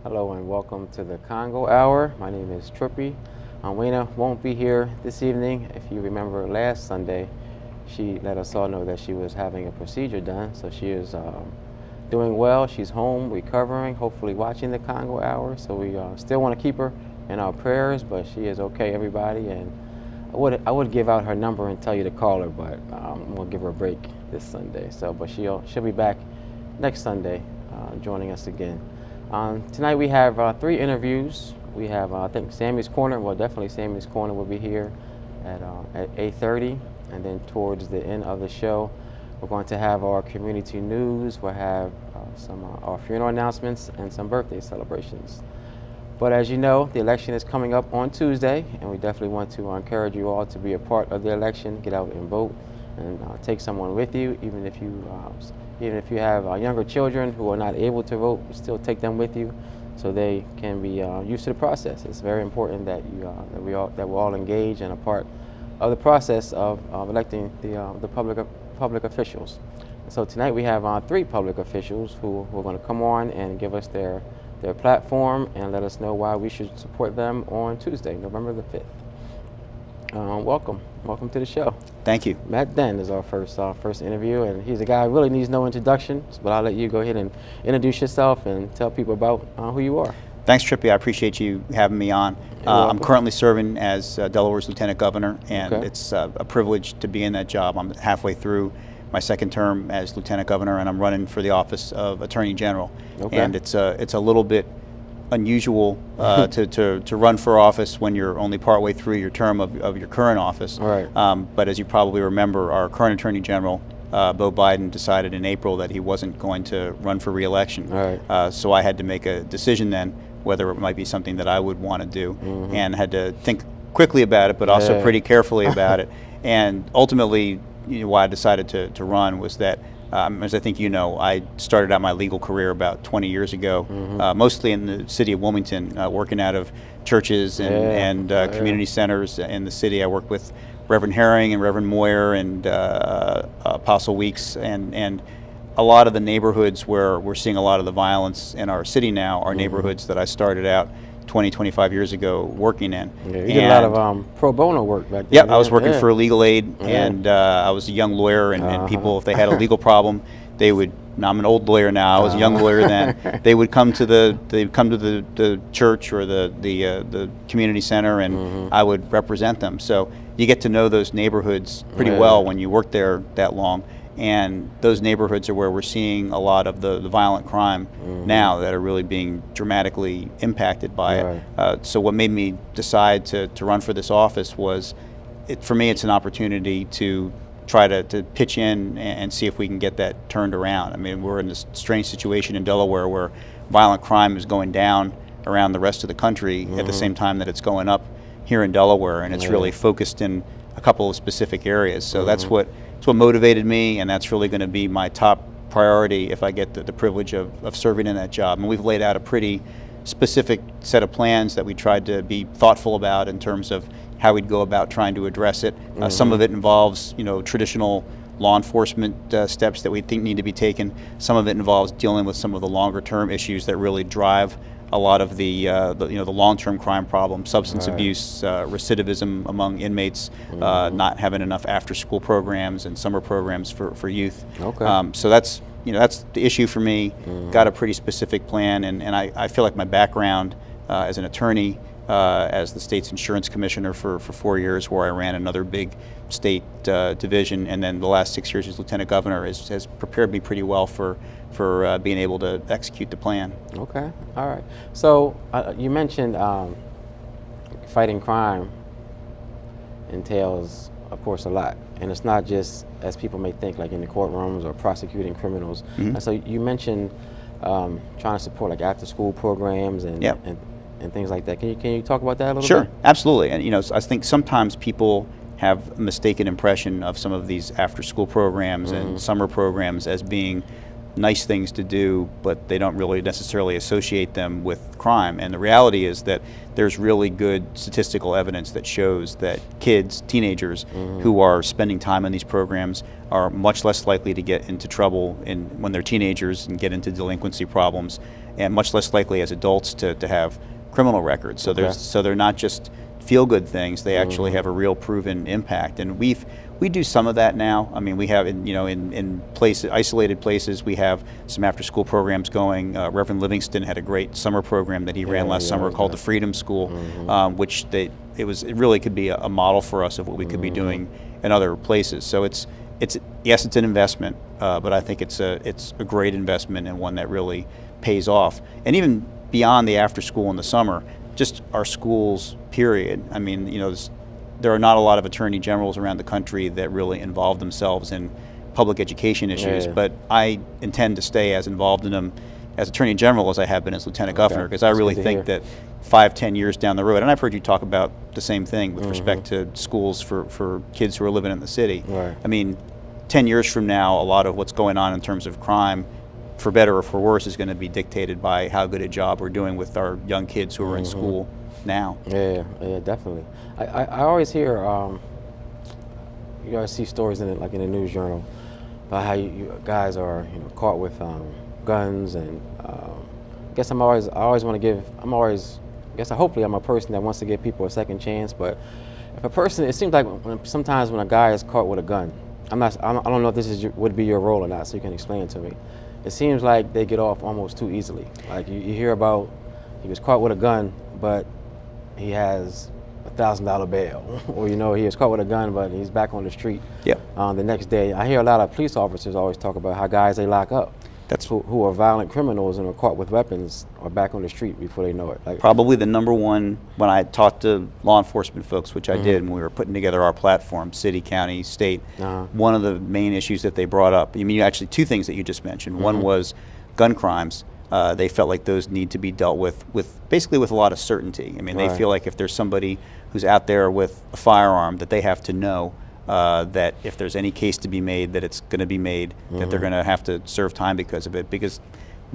Hello and welcome to the Congo Hour. My name is Trippy. Wayna won't be here this evening. If you remember last Sunday, she let us all know that she was having a procedure done. So she is doing well. She's home, recovering, hopefully watching the Congo Hour. So we still want to keep her in our prayers, but she is okay, everybody. And I would give out her number and tell you to call her, but we'll give her a break this Sunday. So, but she'll be back next Sunday, joining us again. Tonight we have 3 interviews. We have, I think, Sammy's Corner. Well, definitely Sammy's Corner will be here at 8:30, and then towards the end of the show, we're going to have our community news. We'll have some our funeral announcements and some birthday celebrations. But as you know, the election is coming up on Tuesday, and we definitely want to encourage you all to be a part of the election. Get out and vote, and take someone with you, even if you have younger children who are not able to vote, still take them with you so they can be used to the process. It's very important that we're all engaged and a part of the process of electing the public officials. So tonight we have 3 public officials who are going to come on and give us their platform and let us know why we should support them on Tuesday, November the 5th. Welcome to the show. Thank you. Matt Den is our first interview, and he's a guy who really needs no introduction, but I'll let you go ahead and introduce yourself and tell people about who you are. Thanks, Trippy. I appreciate you having me on. I'm currently serving as Delaware's Lieutenant Governor, and it's a privilege to be in that job. I'm halfway through my second term as Lieutenant Governor, and I'm running for the office of Attorney General. And it's a little bit unusual to run for office when you're only partway through your term of your current office. Right. But as you probably remember, our current Attorney General, Bo Biden, decided in April that he wasn't going to run for re-election. Right. So I had to make a decision then whether it might be something that I would want to do, and had to think quickly about it, but also pretty carefully about it. And ultimately, why I decided to run was that, as I think you know, I started out my legal career about 20 years ago, mostly in the city of Wilmington, working out of churches and community centers in the city. I worked with Reverend Herring and Reverend Moyer and Apostle Weeks, and a lot of the neighborhoods where we're seeing a lot of the violence in our city now are neighborhoods that I started out 20, 25 years ago working in. Yeah, you did a lot of pro bono work back then. Yep, I was working for legal aid, and I was a young lawyer, and people, if they had a legal problem, they would. Now I'm an old lawyer now. I was a young lawyer then. They would come to the church or the community center, and I would represent them. So you get to know those neighborhoods pretty well when you work there that long. And those neighborhoods are where we're seeing a lot of the violent crime now that are really being dramatically impacted by it. So what made me decide to run for this office was, for me, it's an opportunity to try to pitch in and see if we can get that turned around. I mean, we're in this strange situation in Delaware where violent crime is going down around the rest of the country at the same time that it's going up here in Delaware, and it's really focused in a couple of specific areas. So that's what motivated me, and that's really going to be my top priority if I get the privilege of serving in that job. And we've laid out a pretty specific set of plans that we tried to be thoughtful about in terms of how we'd go about trying to address it. Some of it involves, traditional law enforcement steps that we think need to be taken. Some of it involves dealing with some of the longer term issues that really drive a lot of the long-term crime problem, substance abuse, recidivism among inmates, not having enough after-school programs and summer programs for youth. So that's the issue for me. Got a pretty specific plan, and I feel like my background as an attorney, as the state's insurance commissioner for 4 years, where I ran another big state division, and then the last 6 years as lieutenant governor has prepared me pretty well for being able to execute the plan. Okay, all right. So you mentioned fighting crime entails, of course, a lot, and it's not just as people may think, like in the courtrooms or prosecuting criminals. And so you mentioned trying to support like after-school programs and things like that. Can you talk about that a little bit? Sure, absolutely. And I think sometimes people have a mistaken impression of some of these after-school programs and summer programs as being nice things to do, but they don't really necessarily associate them with crime. And the reality is that there's really good statistical evidence that shows that kids, teenagers, who are spending time in these programs are much less likely to get into trouble when they're teenagers and get into delinquency problems, and much less likely as adults to have criminal records. So they're not just feel-good things; they actually have a real proven impact. And we do some of that now. I mean, we have in places, isolated places, we have some after-school programs going. Reverend Livingston had a great summer program that he ran last summer called the Freedom School, which it really could be a model for us of what we could be doing in other places. So it's an investment, but I think it's a great investment and one that really pays off. And even beyond the after-school in the summer, just our schools, period. I mean, there are not a lot of attorney generals around the country that really involve themselves in public education issues, but I intend to stay as involved in them as attorney general as I have been as lieutenant governor, because I really think that 5-10 years down the road, and I've heard you talk about the same thing with respect to schools for kids who are living in the city. I mean, 10 years from now, a lot of what's going on in terms of crime, for better or for worse, is going to be dictated by how good a job we're doing with our young kids who are in school now. Yeah, definitely. I always hear, you always see stories in it, like in the news journal, about how you guys are, caught with guns, and I guess hopefully I'm a person that wants to give people a second chance. But if a person, it seems like sometimes when a guy is caught with a gun, I don't know if this would be your role or not, so you can explain it to me. It seems like they get off almost too easily. Like you hear about, he was caught with a gun, but he has $1,000 bail, or he was caught with a gun, but he's back on the street. The next day. I hear a lot of police officers always talk about how guys they lock up, who are violent criminals and are caught with weapons, are back on the street before they know it. Like, probably the number one, when I talked to law enforcement folks, which I did when we were putting together our platform, city, county, state, one of the main issues that they brought up, actually two things that you just mentioned. One was gun crimes. They felt like those need to be dealt with basically with a lot of certainty. They feel like if there's somebody who's out there with a firearm, that they have to know that if there's any case to be made, that it's going to be made, that they're going to have to serve time because of it, because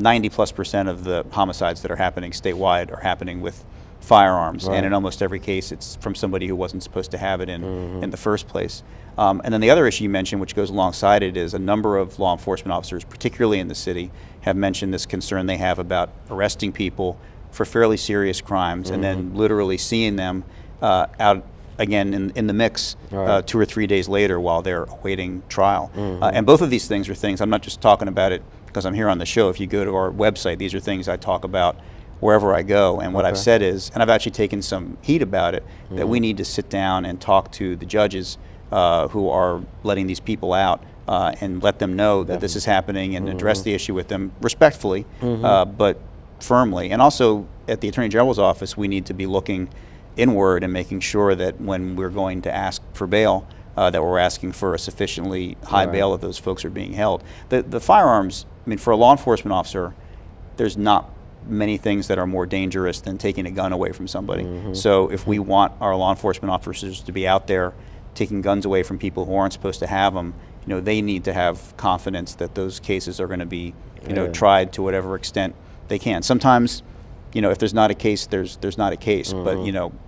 90+% of the homicides that are happening statewide are happening with firearms, and in almost every case it's from somebody who wasn't supposed to have it in the first place. And then the other issue you mentioned, which goes alongside it, is a number of law enforcement officers, particularly in the city, have mentioned this concern they have about arresting people for fairly serious crimes and then literally seeing them out again in the mix 2 or 3 days later while they're awaiting trial. And both of these things are things, I'm not just talking about it because I'm here on the show. If you go to our website, these are things I talk about wherever I go. And what I've said is, and I've actually taken some heat about it, that we need to sit down and talk to the judges who are letting these people out and let them know that this is happening, and address the issue with them respectfully, but firmly. And also at the Attorney General's office, we need to be looking inward and making sure that when we're going to ask for bail, that we're asking for a sufficiently high bail if those folks are being held. The firearms, for a law enforcement officer, there's not many things that are more dangerous than taking a gun away from somebody. So if we want our law enforcement officers to be out there taking guns away from people who aren't supposed to have them, they need to have confidence that those cases are going to be, tried to whatever extent they can. Sometimes, if there's not a case, there's not a case. But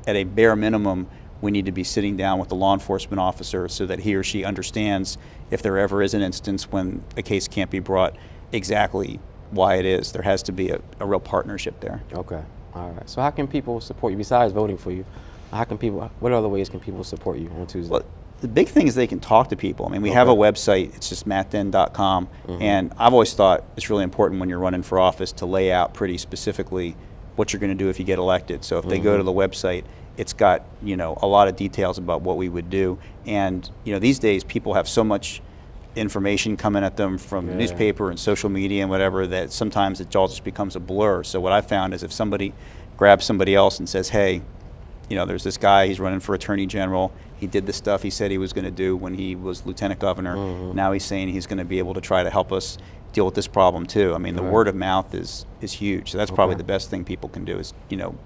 at a bare minimum, we need to be sitting down with the law enforcement officer so that he or she understands if there ever is an instance when a case can't be brought, exactly why it is. There has to be a real partnership there. Okay. All right. So how can people support you besides voting for you? What other ways can people support you on Tuesday? Well, the big thing is they can talk to people. We have a website. It's just mattden.com. And I've always thought it's really important when you're running for office to lay out pretty specifically what you're going to do if you get elected. So if they go to the website, it's got a lot of details about what we would do. And these days people have so much information coming at them from the newspaper and social media and whatever, that sometimes it all just becomes a blur. So what I found is if somebody grabs somebody else and says, hey, there's this guy, he's running for attorney general, he did the stuff he said he was going to do when he was lieutenant governor, now he's saying he's going to be able to try to help us deal with this problem too. The word of mouth is huge. So that's probably the best thing people can do is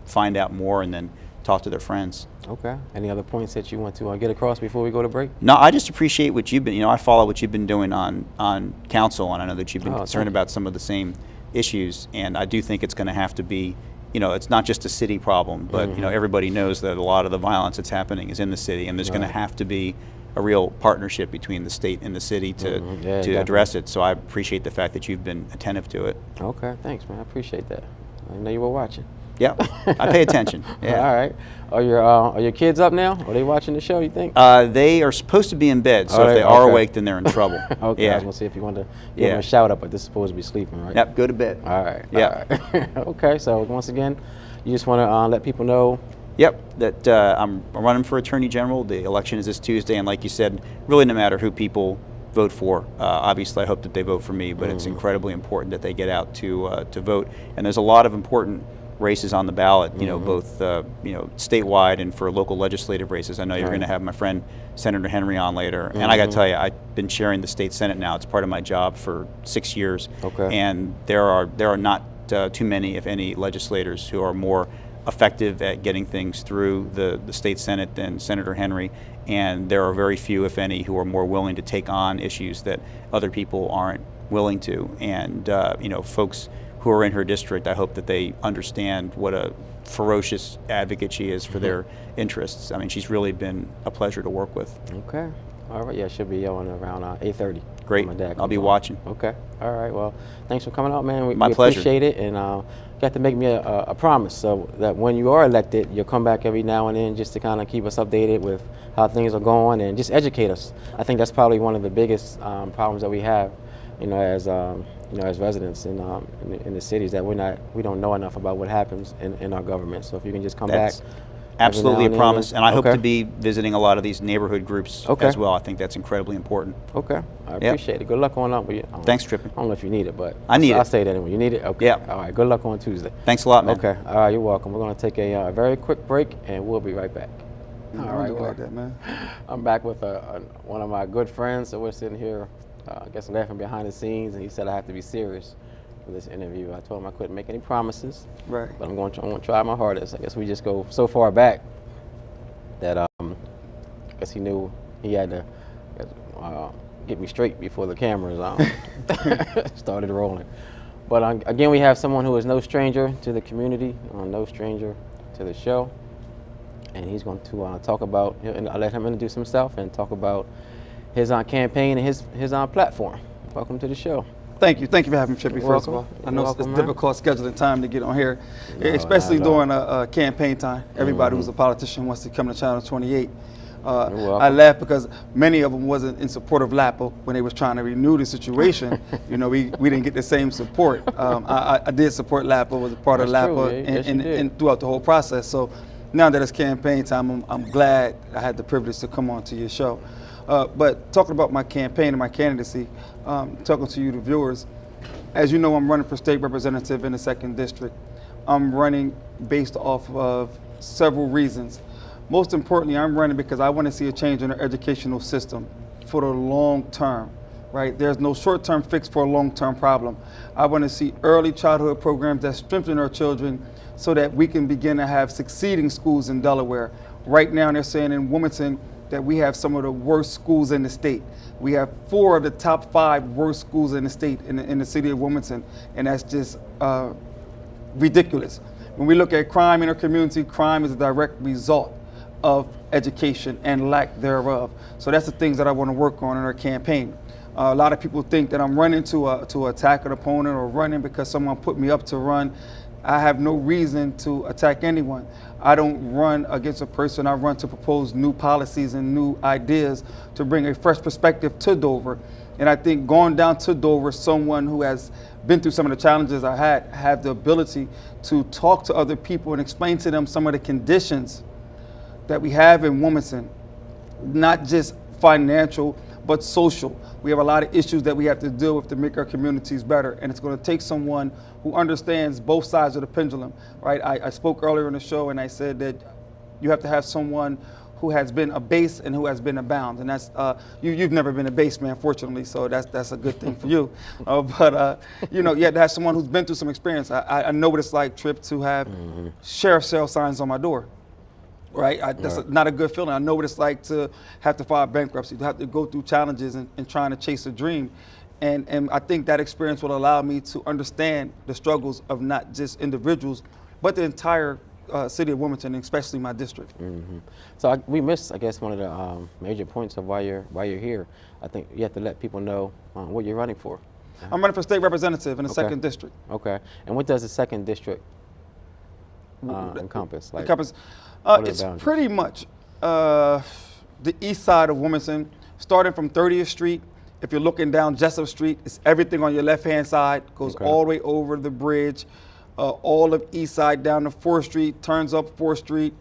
find out more and then talk to their friends. Okay. Any other points that you want to get across before we go to break? No, I just appreciate what you've been, I follow what you've been doing on council, and I know that you've been concerned about some of the same issues, and I do think it's going to have to be, it's not just a city problem, but, everybody knows that a lot of the violence that's happening is in the city, and there's going to have to be a real partnership between the state and the city to address it. So I appreciate the fact that you've been attentive to it. Okay, thanks, man. I appreciate that. I know you were watching. Yeah, I pay attention. Yeah. All right. Are your kids up now? Are they watching the show, you think? They are supposed to be in bed, so if they are awake, then they're in trouble. Okay, yeah. I was going to see if you wanted to give them a shout out, but they're supposed to be sleeping, right? Yep, go to bed. All right. Yeah. All right. Okay, so once again, you just want to let people know. Yep, that I'm running for Attorney General. The election is this Tuesday, and like you said, really no matter who people vote for, obviously I hope that they vote for me, but it's incredibly important that they get out to vote. And there's a lot of important races on the ballot, both statewide and for local legislative races. I know you're going to have my friend Senator Henry on later, and I got to tell you, I've been chairing the state Senate now. It's part of my job for 6 years, and there are not too many, if any, legislators who are more effective at getting things through the state Senate than Senator Henry, and there are very few, if any, who are more willing to take on issues that other people aren't willing to. And folks who are in her district, I hope that they understand what a ferocious advocate she is for their interests. I mean, she's really been a pleasure to work with. Okay. All right. Yeah, she'll be on around 8:30. Great. I'll be watching. Okay. All right. Well, thanks for coming out, man. We pleasure. Appreciate it, and you have to make me a promise so that when you are elected, you'll come back every now and then just to kind of keep us updated with how things are going and just educate us. I think that's probably one of the biggest problems that we have, as residents in the cities, that we don't know enough about what happens in our government. So if you can just come back. Absolutely a promise, and I hope to be visiting a lot of these neighborhood groups as well. I think that's incredibly important. Okay, I appreciate it. Good luck on up. Thanks, Trippy. I don't know if you need it, but I need it. I'll say that anyway. You need it? Okay. Yeah. All right, good luck on Tuesday. Thanks a lot, man. Okay, all right, you're welcome. We're going to take a very quick break, and we'll be right back. All right, like that, man. I'm back with one of my good friends, so we're sitting here, I guess laughing behind the scenes, and he said I have to be serious for this interview. I told him I couldn't make any promises, right? But I'm going to try my hardest. I guess we just go so far back that I guess he knew he had to get me straight before the cameras started rolling. But again, we have someone who is no stranger to the community, no stranger to the show, and he's going to talk about. I'll let him introduce himself and talk about his campaign and his platform. Welcome to the show. Thank you for having me, Trippy, first of all. I know it's difficult scheduling time to get on here, especially during a campaign time. Everybody who's a politician wants to come to Channel 28. I laugh because many of them wasn't in support of LAPA when they was trying to renew the situation. We didn't get the same support. I did support LAPA, was a part of LAPA, and throughout the whole process. So now that it's campaign time, I'm glad I had the privilege to come on to your show. But talking about my campaign and my candidacy, talking to you, the viewers, as you know, I'm running for state representative in the 2nd District. I'm running based off of several reasons. Most importantly, I'm running because I want to see a change in our educational system for the long term, right? There's no short-term fix for a long-term problem. I want to see early childhood programs that strengthen our children so that we can begin to have succeeding schools in Delaware. Right now, they're saying in Wilmington that we have some of the worst schools in the state. We have 4 of the top 5 worst schools in the state in the city of Wilmington, and that's just ridiculous. When we look at crime in our community, crime is a direct result of education and lack thereof. So that's the things that I want to work on in our campaign. A lot of people think that I'm running to attack an opponent or running because someone put me up to run. I have no reason to attack anyone. I don't run against a person. I run to propose new policies and new ideas to bring a fresh perspective to Dover. And I think going down to Dover, someone who has been through some of the challenges I have the ability to talk to other people and explain to them some of the conditions that we have in Wilmington, not just financial, but social. We have a lot of issues that we have to deal with to make our communities better, and it's going to take someone who understands both sides of the pendulum, right? I spoke earlier in the show and I said that you have to have someone who has been a base and who has been a bound, and that's you've never been a base man, fortunately, so that's a good thing for you. But you have to have someone who's been through some experience. I know what it's like, Trip, to have sheriff sale signs on my door. right? That's not a good feeling. I know what it's like to have to file bankruptcy, to have to go through challenges and trying to chase a dream. And I think that experience will allow me to understand the struggles of not just individuals, but the entire city of Wilmington, and especially my district. Mm-hmm. So we missed, I guess, one of the major points of why you're here. I think you have to let people know what you're running for. I'm running for state representative in the second district. Okay. And what does the second district encompass? Like, it's pretty much the east side of Wilmington, starting from 30th Street. If you're looking down Jessup Street, it's everything on your left-hand side, goes all the way over the bridge, all of east side down to 4th Street, turns up 4th Street,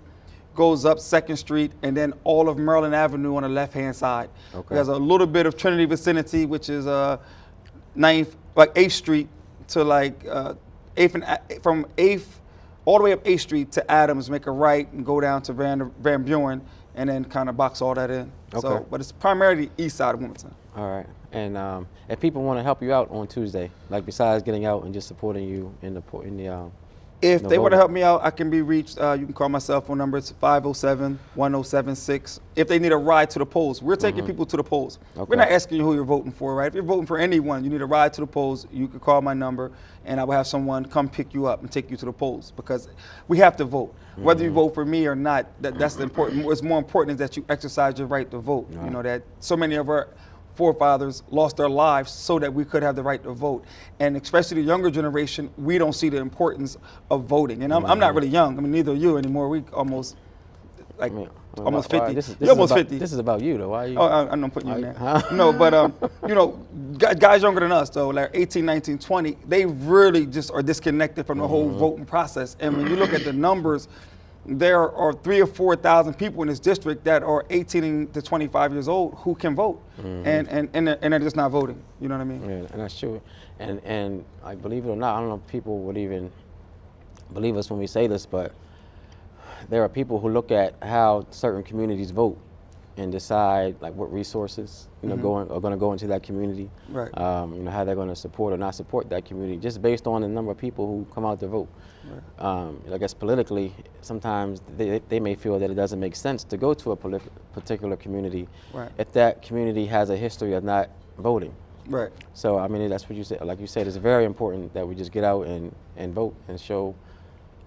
goes up 2nd Street, and then all of Maryland Avenue on the left-hand side. There's a little bit of Trinity vicinity, which is 8th Street to like 8th and from 8th all the way up 8th Street to Adams, make a right and go down to Van Buren, and then kind of box all that in. So, but it's primarily east side of Wilmington. All right. And if people want to help you out on Tuesday, like besides getting out and just supporting you in the if they want to help me out, I can be reached. You can call my cell phone number. It's 507-1076. If they need a ride to the polls, we're taking people to the polls. We're not asking you who you're voting for, right? If you're voting for anyone, you need a ride to the polls, you can call my number, and I will have someone come pick you up and take you to the polls, because we have to vote. Whether you vote for me or not, that's the important. What's more important is that you exercise your right to vote. You know, that so many of our forefathers lost their lives so that we could have the right to vote. And especially the younger generation, we don't see the importance of voting. And I'm not really young. I mean, neither are you anymore. We almost, like, almost 50. You're almost 50. This is about you, though. Why are you? Oh, I'm not putting you in there. Huh? No, but, you know, guys younger than us, though, like 18, 19, 20, they really just are disconnected from the whole voting process. And when you look at the numbers, there are 3,000 or 4,000 people in this district that are 18 to 25 years old who can vote, and they're just not voting. You know what I mean? Yeah, and that's true. And I believe it or not, I don't know if people would even believe us when we say this, but there are people who look at how certain communities vote and decide like what resources are going to go into that community. Right. You know, how they're going to support or not support that community, just based on the number of people who come out to vote. Right. I guess politically, sometimes they may feel that it doesn't make sense to go to a particular community if that community has a history of not voting. Right. So I mean, that's what you said. Like you said, it's very important that we just get out and vote and show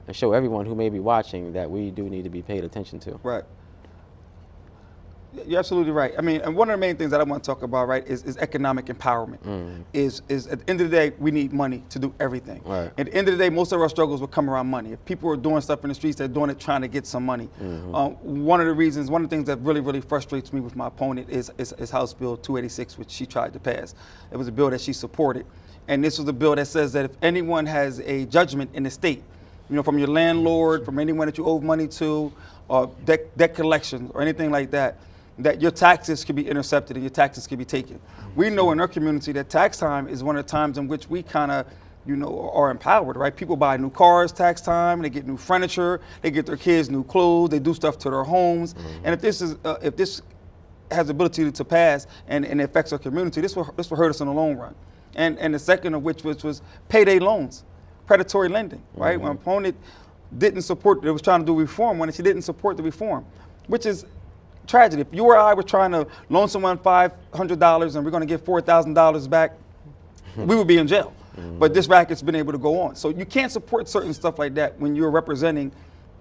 everyone who may be watching that we do need to be paid attention to. Right. You're absolutely right. I mean, and one of the main things that I want to talk about, right, is economic empowerment. Is at the end of the day, we need money to do everything. Right. At the end of the day, most of our struggles will come around money. If people are doing stuff in the streets, they're doing it trying to get some money. One of the things that really frustrates me with my opponent is House Bill 286, which she tried to pass. It was a bill that she supported. And this was a bill that says that if anyone has a judgment in the state, you know, from your landlord, from anyone that you owe money to, or debt collection or anything like that, that your taxes could be intercepted and your taxes could be taken. We know in our community that tax time is one of the times in which we kind of, you know, are empowered, right? People buy new cars tax time, they get new furniture, they get their kids new clothes, they do stuff to their homes. And if this has the ability to pass and it affects our community, this will hurt us in the long run. And the second of which was payday loans, predatory lending, right? My opponent didn't support, it was trying to do reform when she didn't support the reform, which is tragedy. If you or I were trying to loan someone $500 and we're going to get $4,000 back, we would be in jail. But this racket's been able to go on. So you can't support certain stuff like that when you're representing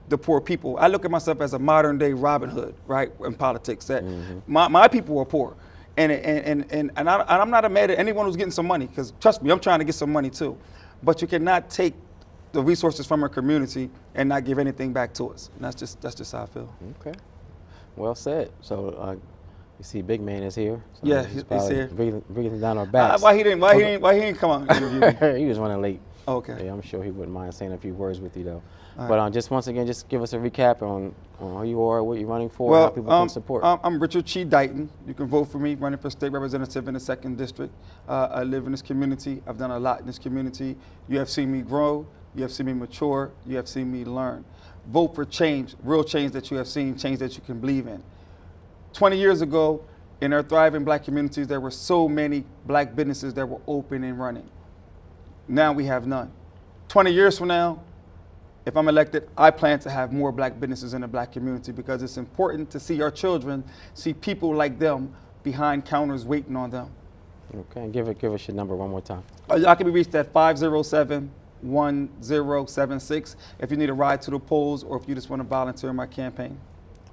the poor people. I look at myself as a modern day Robin Hood, right, in politics. That my people are poor. And I'm not mad at anyone who's getting some money, because trust me, I'm trying to get some money too. But you cannot take the resources from our community and not give anything back to us. And that's just how I feel. Okay. Well said. So you see, Big Man is here. So yeah, he's here. Breathing down our backs. Why he didn't come on? He was running late. Okay. Yeah, I'm sure he wouldn't mind saying a few words with you though. But just once again, just give us a recap on who you are, what you're running for, how people can support. I'm Richard Chi Dighton. You can vote for me, running for state representative in the 2nd district. I live in this community. I've done a lot in this community. You have seen me grow. You have seen me mature. You have seen me learn. Vote for change, real change that you have seen, change that you can believe in. 20 years ago, in our thriving black communities, there were so many black businesses that were open and running. Now we have none. 20 years from now, if I'm elected, I plan to have more black businesses in the black community because it's important to see our children, see people like them behind counters waiting on them. Okay, give us your number one more time. I can be reached at 507-1076 if you need a ride to the polls or if you just want to volunteer in my campaign.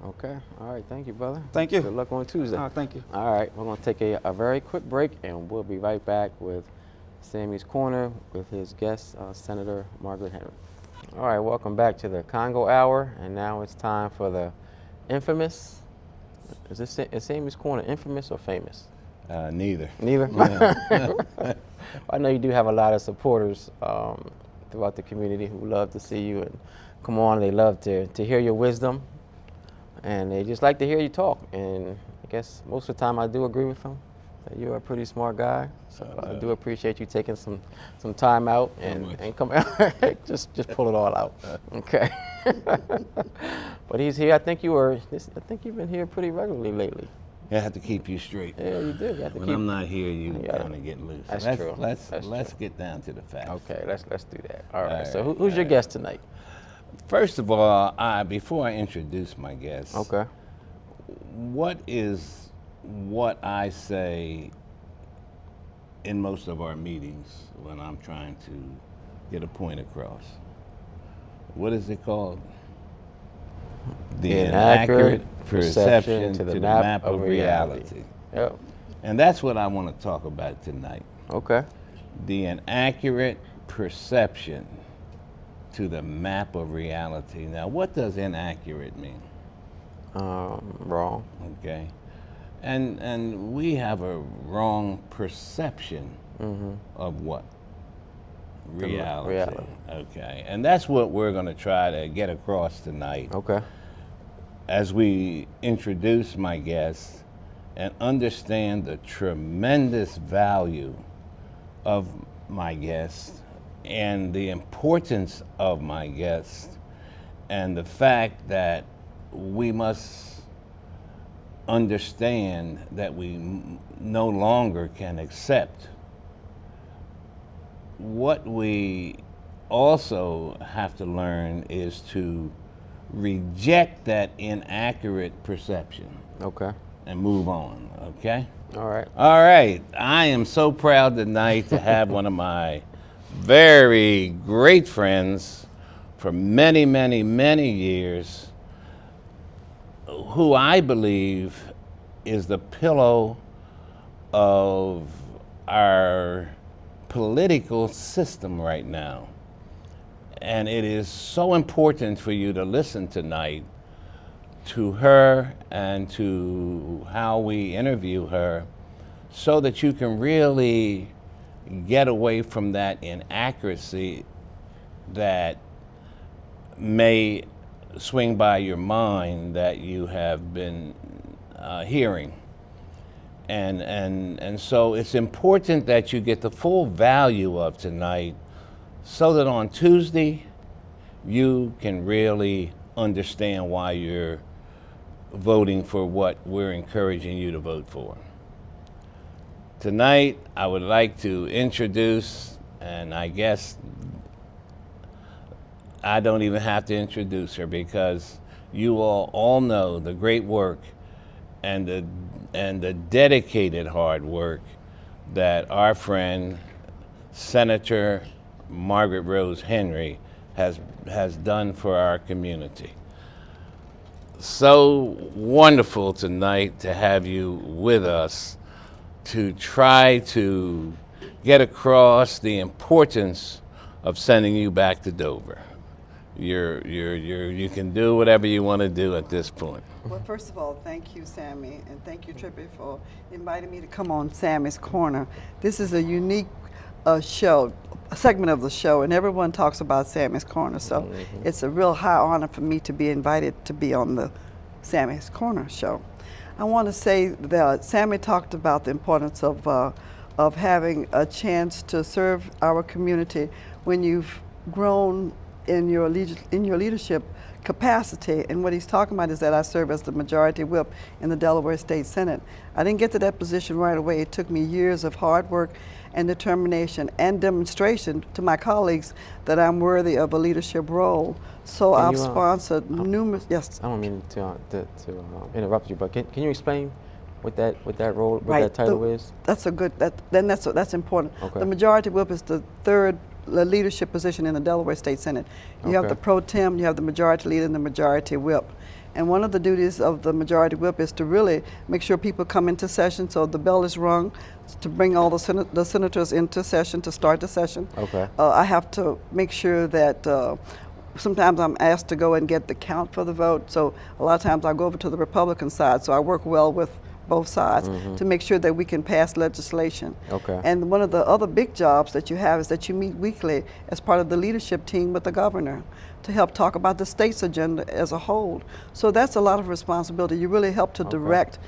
Okay, all right, thank you, brother. Thank you. Good luck on Tuesday. Thank you. All right, we're going to take a very quick break, and we'll be right back with Sammy's Corner with his guest, Senator Margaret Henry. All right, welcome back to the Congo Hour, and now it's time for the infamous. Is Sammy's Corner infamous or famous? Neither. Neither? Yeah. I know you do have a lot of supporters throughout the community who love to see you and come on. They love to hear your wisdom, and they just like to hear you talk. And I guess most of the time I do agree with them. You're a pretty smart guy, so I do appreciate you taking some time out and come out. just pull it all out. Okay. But he's here. I think you've been here pretty regularly lately. I have to keep you straight. Yeah, you do. You have to when I'm not here, you kind of get loose. That's true. Let's get down to the facts. Okay, let's do that. All right. So who's your guest tonight? First of all, before I introduce my guest, okay, what I say in most of our meetings when I'm trying to get a point across. What is it called? The inaccurate perception to the map of reality. Yep. And that's what I want to talk about tonight. Okay. The inaccurate perception to the map of reality. Now, what does inaccurate mean? Wrong. Okay. And we have a wrong perception of what? Reality. Okay. And that's what we're going to try to get across tonight. Okay. As we introduce my guest and understand the tremendous value of my guest and the importance of my guest and the fact that we must understand that we no longer can accept. What we also have to learn is to reject that inaccurate perception. Okay. And move on, okay? All right. All right. I am so proud tonight to have one of my very great friends for many, many, many years, who I believe is the pillow of our political system right now. And it is so important for you to listen tonight to her and to how we interview her so that you can really get away from that inaccuracy that may swing by your mind that you have been hearing. And so it's important that you get the full value of tonight so that on Tuesday you can really understand why you're voting for what we're encouraging you to vote for. Tonight I would like to introduce, and I guess I don't even have to introduce her because you all know the great work and the dedicated hard work that our friend Senator Margaret Rose Henry has done for our community. So wonderful tonight to have you with us to try to get across the importance of sending you back to Dover. You can do whatever you want to do at this point. Well, first of all, thank you, Sammy, and thank you, Trippy, for inviting me to come on Sammy's Corner. This is a unique show, a segment of the show, and everyone talks about Sammy's Corner, so it's a real high honor for me to be invited to be on the Sammy's Corner show. I want to say that Sammy talked about the importance of having a chance to serve our community when you've grown in your leadership capacity. And what he's talking about is that I serve as the majority whip in the Delaware State Senate. I didn't get to that position right away. It took me years of hard work and determination and demonstration to my colleagues that I'm worthy of a leadership role. So I've sponsored numerous. Yes. I don't mean to interrupt you, but can you explain what that role, what right. that title is? That's a good. That's important. Okay. The majority whip is the third leadership position in the Delaware State Senate. You have the pro tem, you have the majority leader, and the majority whip. And one of the duties of the majority whip is to really make sure people come into session, so the bell is rung to bring all the senators into session to start the session. Okay. I have to make sure that sometimes I'm asked to go and get the count for the vote, so a lot of times I go over to the Republican side, so I work well with both sides to make sure that we can pass legislation. Okay. And one of the other big jobs that you have is that you meet weekly as part of the leadership team with the governor to help talk about the state's agenda as a whole. So that's a lot of responsibility. You really help to direct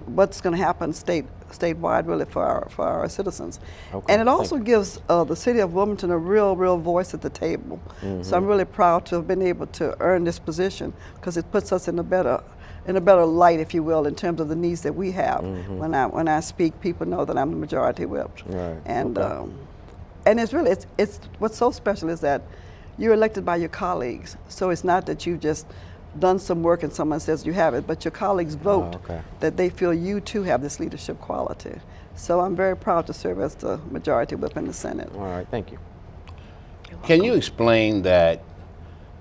what's going to happen statewide, really, for our citizens. Okay. And it also gives the city of Wilmington a real voice at the table. So I'm really proud to have been able to earn this position, because it puts us in a better light, if you will, in terms of the needs that we have. When I speak, people know that I'm the majority whip. Right. And and it's really it's what's so special is that you're elected by your colleagues. So it's not that you've just done some work and someone says you have it, but your colleagues vote that they feel you too have this leadership quality. So I'm very proud to serve as the majority whip in the Senate. All right, thank you. Can you explain that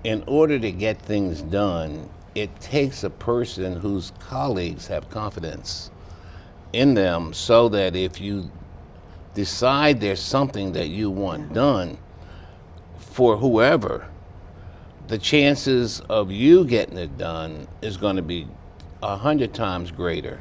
in order to get things done, it takes a person whose colleagues have confidence in them, so that if you decide there's something that you want done for whoever, the chances of you getting it done is going to be 100 times greater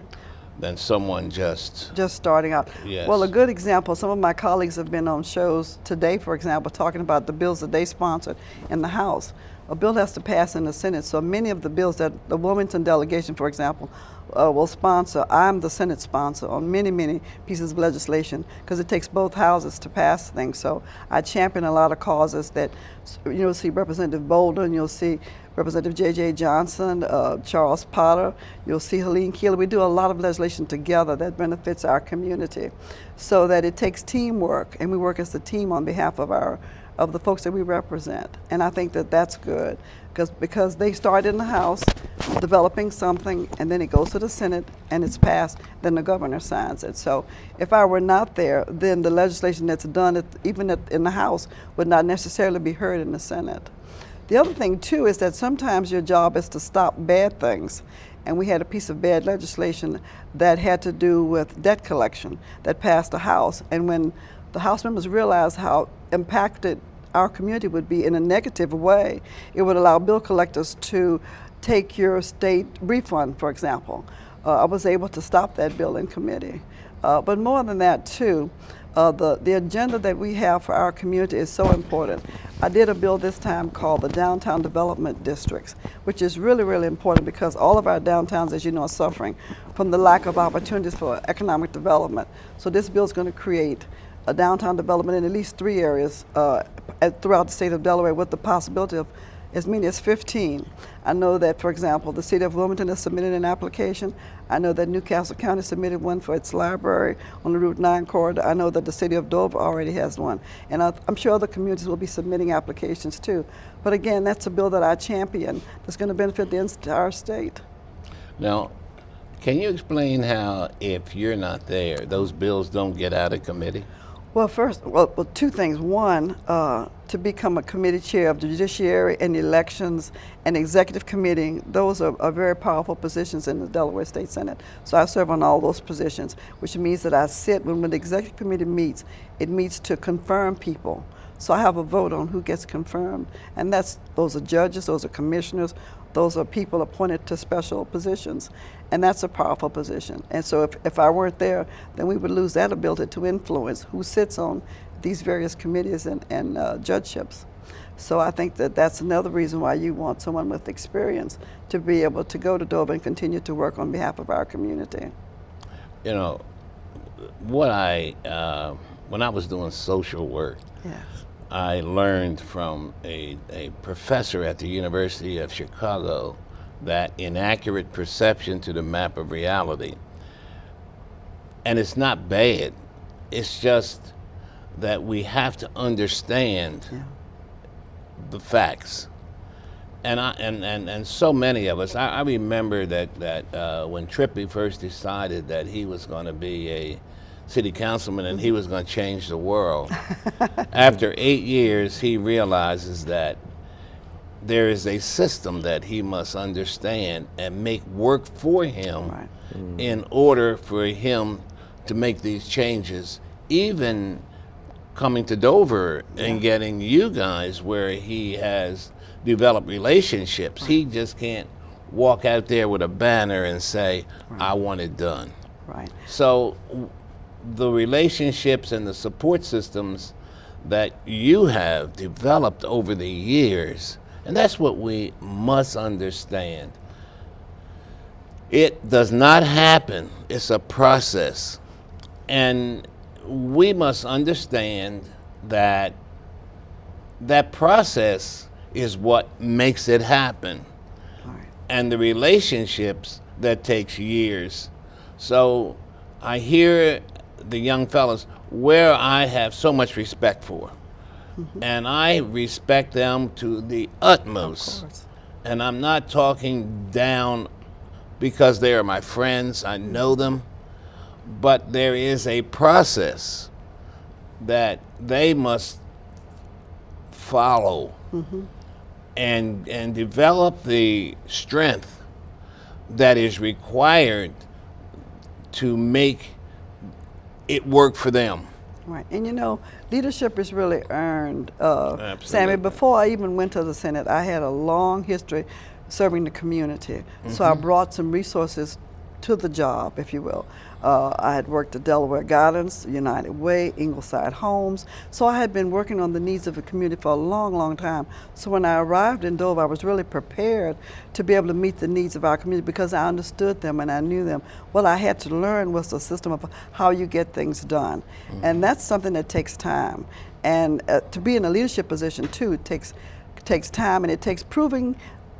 than someone just starting out. Yes. Well, a good example, some of my colleagues have been on shows today, for example, talking about the bills that they sponsored in the House. A bill has to pass in the Senate, so many of the bills that the Wilmington delegation, for example, will sponsor, I'm the Senate sponsor on many pieces of legislation, because it takes both houses to pass things. So I champion a lot of causes that, you'll see Representative Bolden, you'll see Representative J.J. Johnson, Charles Potter, you'll see Helene Keeler. We do a lot of legislation together that benefits our community, so that it takes teamwork, and we work as a team on behalf of the folks that we represent. And I think that that's good, because they start in the House developing something, and then it goes to the Senate and it's passed, then the governor signs it. So if I were not there, then the legislation that's done in the House would not necessarily be heard in the Senate. The other thing too is that sometimes your job is to stop bad things. And we had a piece of bad legislation that had to do with debt collection that passed the House. And when the House members realized how impacted our community would be in a negative way, it would allow bill collectors to take your state refund, for example. I was able to stop that bill in committee. But more than that too, the agenda that we have for our community is so important. I did a bill this time called the Downtown Development Districts, which is really important, because all of our downtowns, as you know, are suffering from the lack of opportunities for economic development. So this bill is going to create a downtown development in at least 3 areas throughout the state of Delaware, with the possibility of as many as 15. I know that, for example, the city of Wilmington has submitted an application. I know that Newcastle County submitted one for its library on the Route 9 corridor. I know that the city of Dover already has one. And I'm sure other communities will be submitting applications too. But again, that's a bill that I champion that's going to benefit the entire state. Now, can you explain how, if you're not there, those bills don't get out of committee? Well, two things. One, to become a committee chair of the Judiciary and Elections and Executive Committee, those are very powerful positions in the Delaware State Senate. So I serve on all those positions, which means that I sit, when the Executive Committee meets, it meets to confirm people. So I have a vote on who gets confirmed, and those are judges, those are commissioners, those are people appointed to special positions, and that's a powerful position. And so if I weren't there, then we would lose that ability to influence who sits on these various committees and judgeships. So I think that that's another reason why you want someone with experience to be able to go to Dover and continue to work on behalf of our community. You know, when I was doing social work, yes, I learned from a professor at the University of Chicago that inaccurate perception to the map of reality. And it's not bad. It's just that we have to understand the facts. And so many of us, I remember that when Trippy first decided that he was going to be a city councilman and he was going to change the world, after 8 years he realizes that there is a system that he must understand and make work for him in order for him to make these changes, even coming to Dover and getting you guys where he has developed relationships. He just can't walk out there with a banner and say, I want it done. Right. So the relationships and the support systems that you have developed over the years, and that's what we must understand. It does not happen. It's a process. And we must understand that that process is what makes it happen. Right. And the relationships that takes years. So I hear the young fellas where I have so much respect for. And I respect them to the utmost. Of course. And I'm not talking down because they are my friends, I know them, but there is a process that they must follow and develop the strength that is required to make it work for them. Right, and you know, leadership is really earned. Absolutely. Sammy, before I even went to the Senate, I had a long history serving the community. So I brought some resources to the job, if you will. I had worked at Delaware Gardens, United Way, Ingleside Homes. So I had been working on the needs of the community for a long, long time. So when I arrived in Dover, I was really prepared to be able to meet the needs of our community because I understood them and I knew them. What I had to learn was the system of how you get things done. And that's something that takes time. And to be in a leadership position too takes time, and it takes proving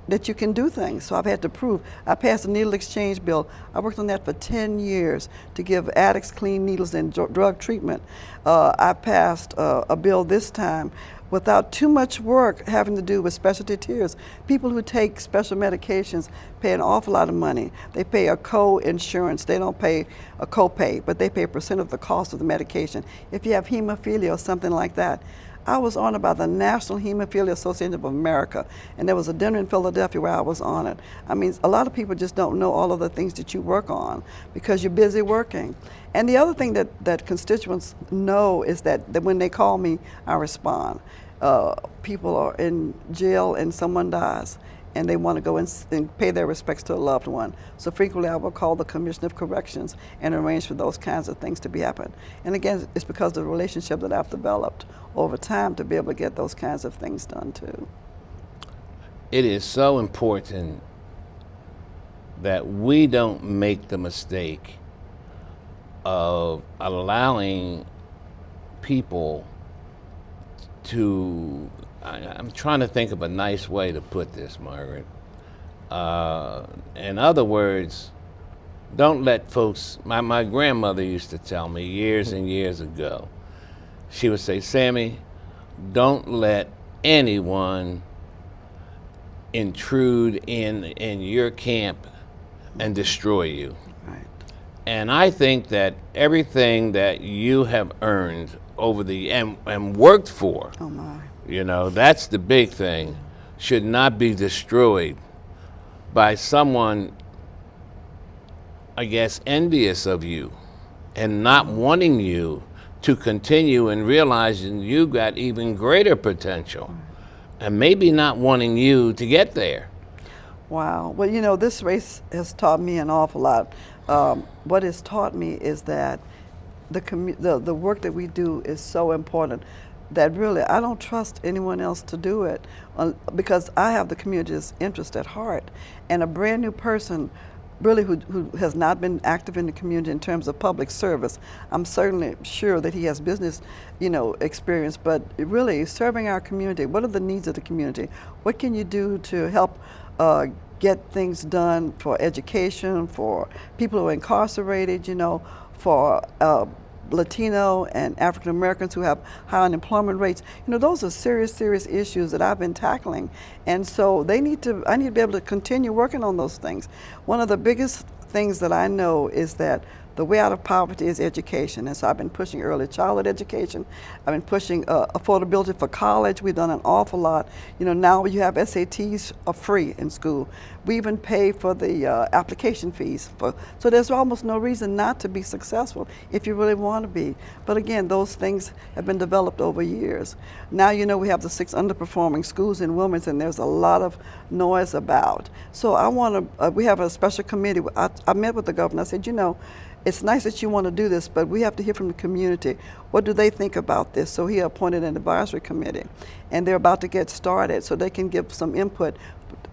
that you can do things. So I've had to prove. I passed a needle exchange bill. I worked on that for 10 years to give addicts clean needles and drug treatment. I passed a bill this time without too much work having to do with specialty tiers. People who take special medications pay an awful lot of money. They pay a co-insurance. They don't pay a co-pay, but they pay a percent of the cost of the medication. If you have hemophilia or something like that, I was honored by the National Hemophilia Association of America, and there was a dinner in Philadelphia where I was honored. I mean, a lot of people just don't know all of the things that you work on because you're busy working. And the other thing that constituents know is that when they call me, I respond. People are in jail and someone dies, and they want to go and pay their respects to a loved one. So frequently I will call the Commissioner of Corrections and arrange for those kinds of things to be happen. And again, it's because of the relationship that I've developed over time to be able to get those kinds of things done too. It is so important that we don't make the mistake of allowing people to, I'm trying to think of a nice way to put this, Margaret. In other words, don't let folks, my grandmother used to tell me years and years ago, she would say, Sammy, don't let anyone intrude in your camp and destroy you. Right. And I think that everything that you have earned over the, and worked for, Oh my. you know, that's the big thing, should not be destroyed by someone, I guess, envious of you and not wanting you to continue and realizing you got even greater potential and maybe not wanting you to get there. Wow. Well, you know, this race has taught me an awful lot. What it's taught me is that the work that we do is so important that really I don't trust anyone else to do it because I have the community's interest at heart. And a brand new person really who has not been active in the community in terms of public service. I'm certainly sure that he has business, experience, but really serving our community. What are the needs of the community? What can you do to help get things done for education, for people who are incarcerated, for Latino and African Americans who have high unemployment rates. Those are serious issues that I've been tackling. And so I need to be able to continue working on those things. One of the biggest things that I know is that the way out of poverty is education. And so I've been pushing early childhood education. I've been pushing affordability for college. We've done an awful lot. Now you have SATs are free in school. We even pay for the application fees. So there's almost no reason not to be successful if you really want to be. But again, those things have been developed over years. Now we have the 6 underperforming schools in Wilmington. There's a lot of noise about. So I want to, we have a special committee. I met with the governor. I said, it's nice that you want to do this, but we have to hear from the community. What do they think about this? So he appointed an advisory committee, and they're about to get started so they can give some input.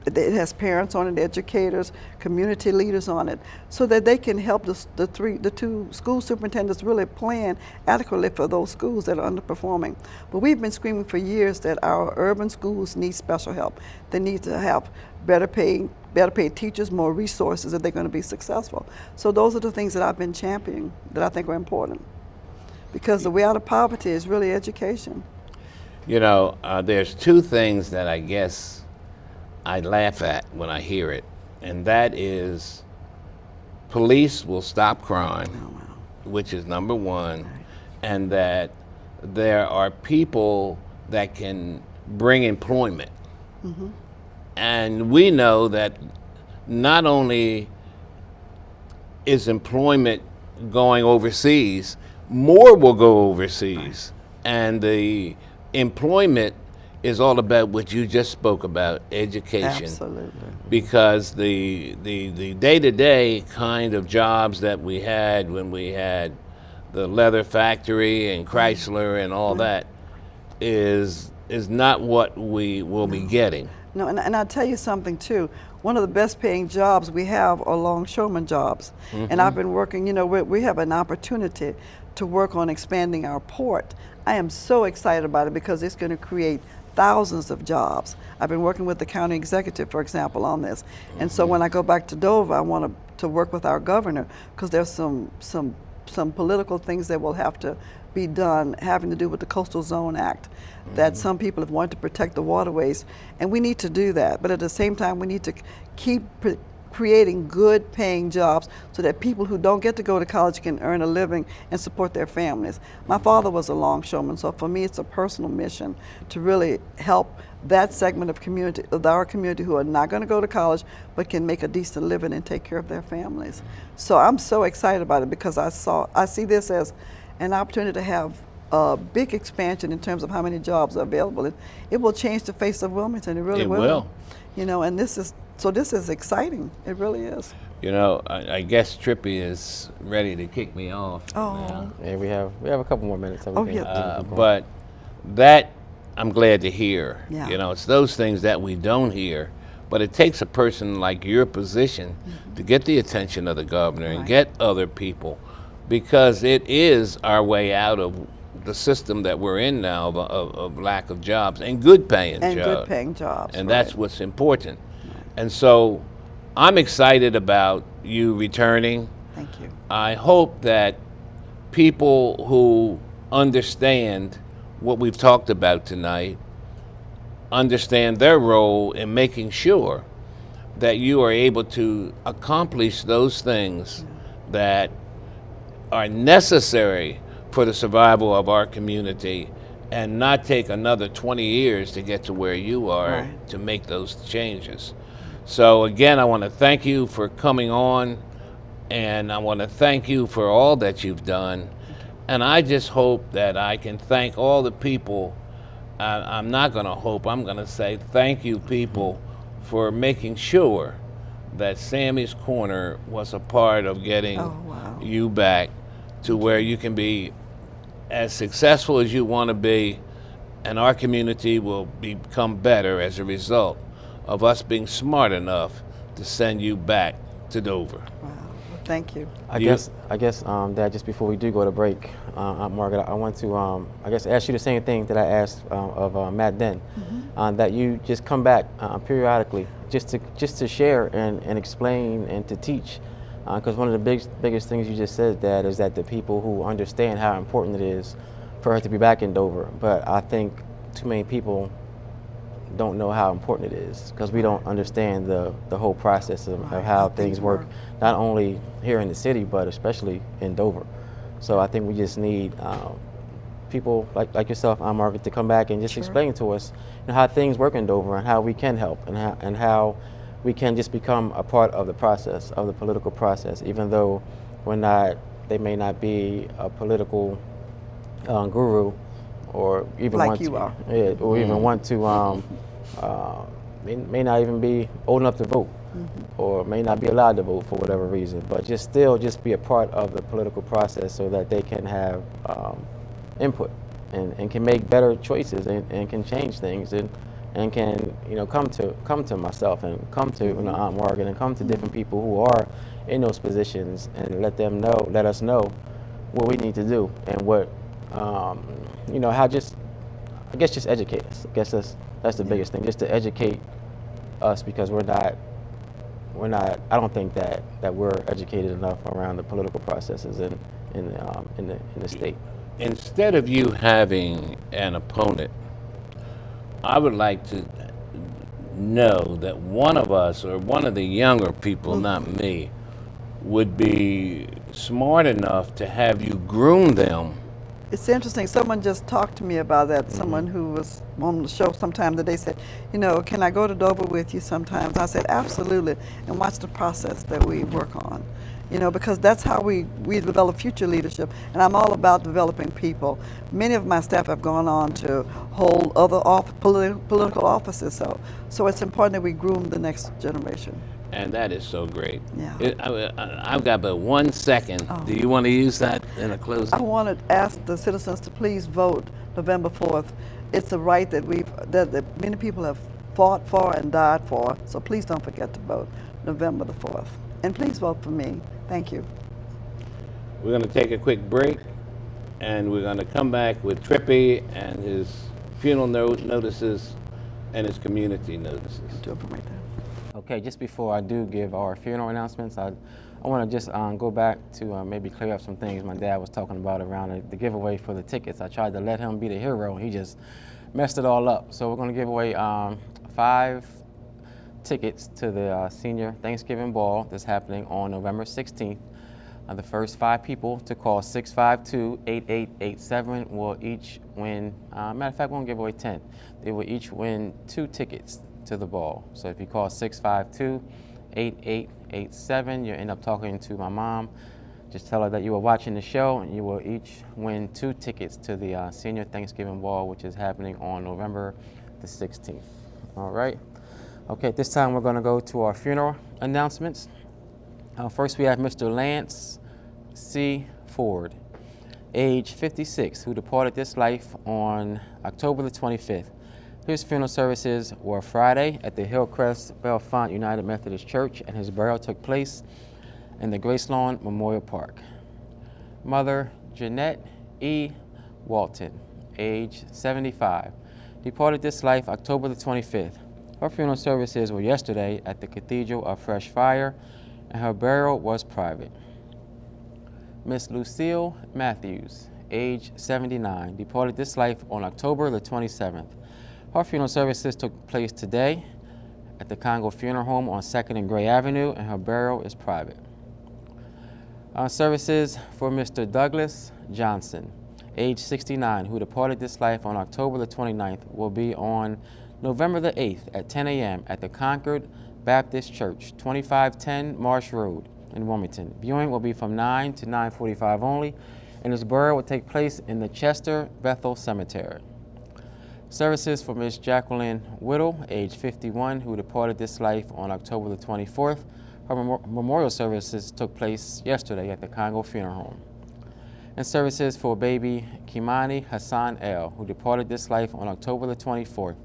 It has parents on it, educators, community leaders on it, so that they can help the 2 school superintendents really plan adequately for those schools that are underperforming. But we've been screaming for years that our urban schools need special help. They need to have better paid teachers, more resources if they're going to be successful. So those are the things that I've been championing that I think are important. Because the way out of poverty is really education. There's 2 things that I guess I laugh at when I hear it, and that is police will stop crime, which is number 1, and that there are people that can bring employment. Mm-hmm. And we know that not only is employment going overseas, more will go overseas. And the employment is all about what you just spoke about, education. Absolutely. Because the day-to-day kind of jobs that we had when we had the leather factory and Chrysler and all that is not what we will be getting. No, and I'll tell you something too. One of the best paying jobs we have are longshoreman jobs. Mm-hmm. And I've been working, we have an opportunity to work on expanding our port. I am so excited about it because it's going to create thousands of jobs. I've been working with the county executive, for example, on this. And so when I go back to Dover, I want to work with our governor because there's some political things that will have to be done having to do with the Coastal Zone Act, that some people have wanted to protect the waterways, and we need to do that. But at the same time, we need to keep creating good paying jobs so that people who don't get to go to college can earn a living and support their families. My father was a longshoreman, so for me it's a personal mission to really help that segment of our community who are not going to go to college but can make a decent living and take care of their families. So I'm so excited about it because I see this as an opportunity to have a big expansion in terms of how many jobs are available. It will change the face of Wilmington. It really will. And this is exciting. It really is. I guess Trippy is ready to kick me off. Oh. Yeah, we have a couple more minutes. So but that I'm glad to hear. Yeah. It's those things that we don't hear. But it takes a person like your position to get the attention of the governor and get other people, because it is our way out of the system that we're in now of lack of jobs and good paying jobs. And that's what's important. And so I'm excited about you returning. Thank you. I hope that people who understand what we've talked about tonight understand their role in making sure that you are able to accomplish those things that are necessary for the survival of our community, and not take another 20 years to get to where you are to make those changes. So again, I want to thank you for coming on, and I want to thank you for all that you've done. And I just hope that I can thank all the people. I'm not going to hope, I'm going to say thank you, people, for making sure that Sammy's Corner was a part of getting you back to where you can be as successful as you want to be, and our community will become better as a result of us being smart enough to send you back to Dover. Wow. Well, thank you. I guess, Dad, just before we do go to break, Aunt Margaret, I want to, I guess, ask you the same thing that I asked of Matt Den, that you just come back periodically, just to share and explain and to teach, because one of the biggest things you just said, Dad, is that the people who understand how important it is for her to be back in Dover, but I think too many people don't know how important it is because we don't understand the whole process of how things work, not only here in the city, but especially in Dover. So I think we just need people like yourself, Aunt Margaret, to come back and just explain to us how things work in Dover and how we can help and how we can just become a part of the process, of the political process, even though they may not be a political guru, or even like want you to, are. Yeah, or even want to, may not even be old enough to vote, or may not be allowed to vote for whatever reason, but just be a part of the political process so that they can have input and can make better choices and can change things and can come to myself and come to Aunt Margaret and come to different people who are in those positions and let us know what we need to do and what. How just educate us. I guess that's the biggest thing, just to educate us, because we're not, I don't think that we're educated enough around the political processes in the state. Instead of you having an opponent, I would like to know that one of us, or one of the younger people, not me, would be smart enough to have you groom them. It's interesting. Someone just talked to me about that. Someone who was on the show sometime that they said, can I go to Dover with you sometimes? I said, absolutely, and watch the process that we work on. Because that's how we develop future leadership, and I'm all about developing people. Many of my staff have gone on to hold other political offices, so it's important that we groom the next generation. And that is so great. Yeah. I've got but 1 second. Do you want to use that in a closing? I want to ask the citizens to please vote November 4th. It's a right that that many people have fought for and died for, so please don't forget to vote November the 4th. And please vote for me. Thank you. We're going to take a quick break, and we're going to come back with Trippy and his funeral notices and his community notices. Do it from right there. Okay, just before I do give our funeral announcements, I want to just go back to maybe clear up some things my dad was talking about around the giveaway for the tickets. I tried to let him be the hero, and he just messed it all up. So we're going to give away 5 tickets to the senior Thanksgiving ball that's happening on November 16th. The first 5 people to call 652-8887 will each win, matter of fact, we're going to give away 10. They will each win 2 tickets to the ball. So if you call 652-8887, you end up talking to my mom. Just tell her that you were watching the show, and you will each win 2 tickets to the senior Thanksgiving ball, which is happening on November the 16th. All right. Okay, at this time we're going to go to our funeral announcements. First, we have Mr. Lance C. Ford, age 56, who departed this life on October the 25th. His funeral services were Friday at the Hillcrest Bellefonte United Methodist Church, and his burial took place in the Grace Lawn Memorial Park. Mother Jeanette E. Walton, age 75, departed this life October the 25th. Her funeral services were yesterday at the Cathedral of Fresh Fire, and her burial was private. Miss Lucille Matthews, age 79, departed this life on October the 27th. Her funeral services took place today at the Congo Funeral Home on 2nd and Gray Avenue, and her burial is private. Services for Mr. Douglas Johnson, age 69, who departed this life on October the 29th, will be on November the 8th at 10 a.m. at the Concord Baptist Church, 2510 Marsh Road in Wilmington. Viewing will be from 9 to 9:45 only, and his burial will take place in the Chester Bethel Cemetery. Services for Ms. Jacqueline Whittle, age 51, who departed this life on October the 24th. Her memorial services took place yesterday at the Congo Funeral Home. And services for baby Kimani Hassan L., who departed this life on October the 24th,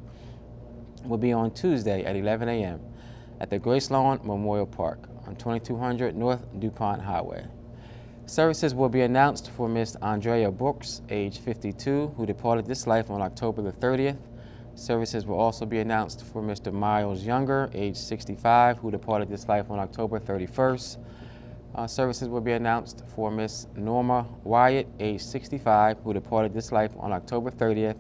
will be on Tuesday at 11 a.m. at the Grace Lawn Memorial Park on 2200 North DuPont Highway. Services will be announced for Miss Andrea Brooks, age 52, who departed this life on October the 30th. Services will also be announced for Mr. Miles Younger, age 65, who departed this life on October 31st. Services will be announced for Miss Norma Wyatt, age 65, who departed this life on October 30th.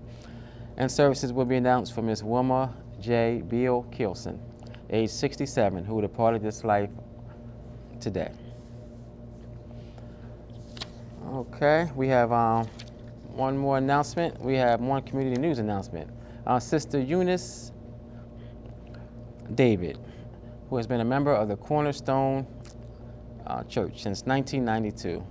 And services will be announced for Miss Wilma J. Beal Kielson, age 67, who departed this life today. Okay, we have one more announcement. We have one community news announcement. Sister Eunice David, who has been a member of the Cornerstone Church since 1992.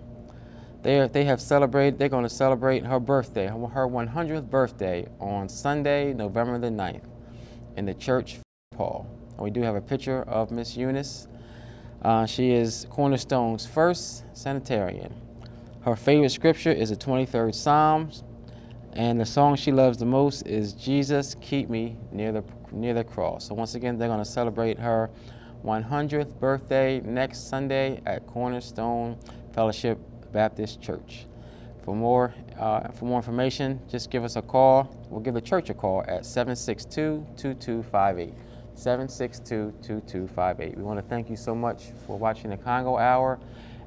They're going to celebrate her birthday, her 100th birthday on Sunday, November the 9th in the church hall. And we do have a picture of Miss Eunice. She is Cornerstone's first sanitarian. Her favorite scripture is the 23rd Psalms, and the song she loves the most is Jesus Keep Me Near the Cross. So once again, they're going to celebrate her 100th birthday next Sunday at Cornerstone Fellowship Baptist Church. For more information, just give us a call. We'll give the church a call at 762-2258. 762-2258. We want to thank you so much for watching the Congo Hour.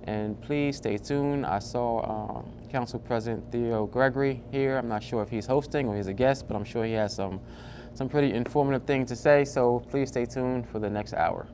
And please stay tuned. I saw Council President Theo Gregory here. I'm not sure if he's hosting or he's a guest, but I'm sure he has some pretty informative things to say. So please stay tuned for the next hour.